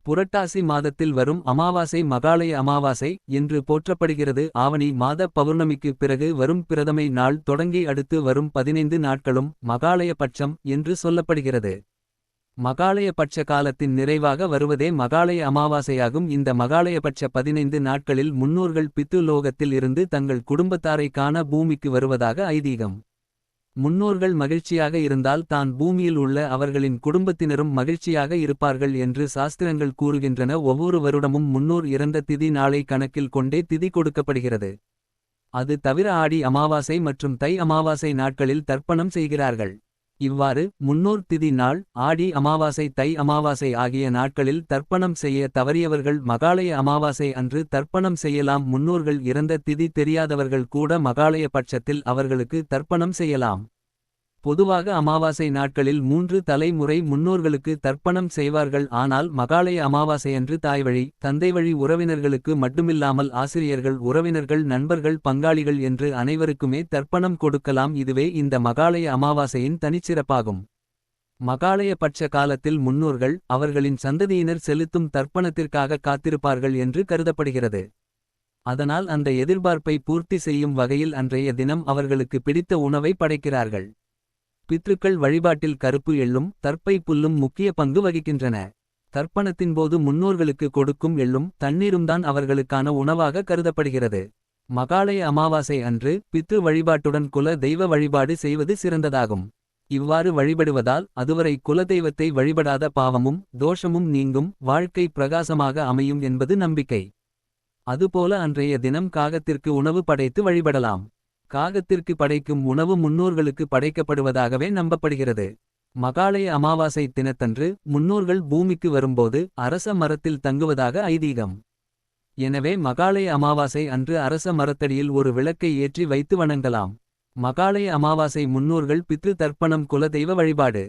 புரட்டாசி மாதத்தில் வரும் அமாவாசை மகாலய அமாவாசை என்று போற்றப்படுகிறது. ஆவணி மாத பௌர்ணமிக்குப் பிறகு வரும் பிரதமை நாள் தொடங்கி அடுத்து வரும் 15 நாட்களும் மகாலய பட்சம் என்று சொல்லப்படுகிறது. மகாலய பட்ச காலத்தின் நிறைவாக வருவதே மகாலய அமாவாசையாகும். இந்த மகாலயபட்ச 15 நாட்களில் முன்னோர்கள் பித்து லோகத்தில் இருந்து தங்கள் குடும்பத்தாரை காண பூமிக்கு வருவதாக ஐதீகம். முன்னோர்கள் மகிழ்ச்சியாக இருந்தால் தான் பூமியில் உள்ள அவர்களின் குடும்பத்தினரும் மகிழ்ச்சியாக இருப்பார்கள் என்று சாஸ்திரங்கள் கூறுகின்றன. ஒவ்வொரு வருடமும் முன்னோர் இறந்த திதி நாளை கணக்கில் கொண்டே திதி கொடுக்கப்படுகிறது. அது தவிர ஆடி அமாவாசை மற்றும் தை அமாவாசை நாட்களில் தர்ப்பணம் செய்கிறார்கள். இவ்வாறு முன்னோர் திதி நாள் ஆடி அமாவாசை தை அமாவாசை ஆகிய நாட்களில் தர்ப்பணம் செய்ய தவறியவர்கள் மகாலய அமாவாசை அன்று தர்ப்பணம் செய்யலாம். முன்னோர்கள் இறந்த திதி தெரியாதவர்கள் கூட மகாலய பட்சத்தில் அவர்களுக்கு தர்ப்பணம் செய்யலாம். பொதுவாக அமாவாசை நாட்களில் 3 தலைமுறை முன்னோர்களுக்கு தர்ப்பணம் செய்வார்கள். ஆனால் மகாலய அமாவாசையன்று தாய்வழி தந்தைவழி உறவினர்களுக்கு மட்டுமில்லாமல் ஆசிரியர்கள் உறவினர்கள் நண்பர்கள் பங்காளிகள் என்று அனைவருக்குமே தர்ப்பணம் கொடுக்கலாம். இதுவே இந்த மகாலய அமாவாசையின் தனிச்சிறப்பாகும். மகாலய பட்ச காலத்தில் முன்னோர்கள் அவர்களின் சந்ததியினர் செலுத்தும் தர்ப்பணத்திற்காக காத்திருப்பார்கள் என்று கருதப்படுகிறது. அதனால் அந்த எதிர்பார்ப்பை பூர்த்தி செய்யும் வகையில் அன்றைய தினம் அவர்களுக்கு பிடித்த உணவை படைக்கிறார்கள். பித்ருக்கள் வழிபாட்டில் கருப்பு எள்ளும் தர்ப்பை புல்லும் முக்கிய பங்கு வகிக்கின்றன. தர்ப்பணத்தின்போது முன்னோர்களுக்கு கொடுக்கும் எள்ளும் தண்ணீரும்தான் அவர்களுக்கான உணவாக கருதப்படுகிறது. மகாலய அமாவாசை அன்று பித்ரு வழிபாட்டுடன் குல தெய்வ வழிபாடு செய்வது சிறந்ததாகும். இவ்வாறு வழிபடுவதால் அதுவரை குலதெய்வத்தை வழிபடாத பாவமும் தோஷமும் நீங்கும். வாழ்க்கை பிரகாசமாக அமையும் என்பது நம்பிக்கை. அதுபோல அன்றைய தினம் காகத்திற்கு உணவு படைத்து வழிபடலாம். காகத்திற்கு படைக்கும் உணவு முன்னோர்களுக்கு படைக்கப்படுவதாகவே நம்பப்படுகிறது. மகாலய அமாவாசை தினத்தன்று முன்னோர்கள் பூமிக்கு வரும்போது அரச மரத்தில் தங்குவதாக ஐதீகம். எனவே மகாலய அமாவாசை அன்று அரச மரத்தடியில் ஒரு விளக்கை ஏற்றி வைத்து வணங்கலாம். மகாலய அமாவாசை முன்னோர்கள் பித்ரு தர்ப்பணம் குலதெய்வ வழிபாடு.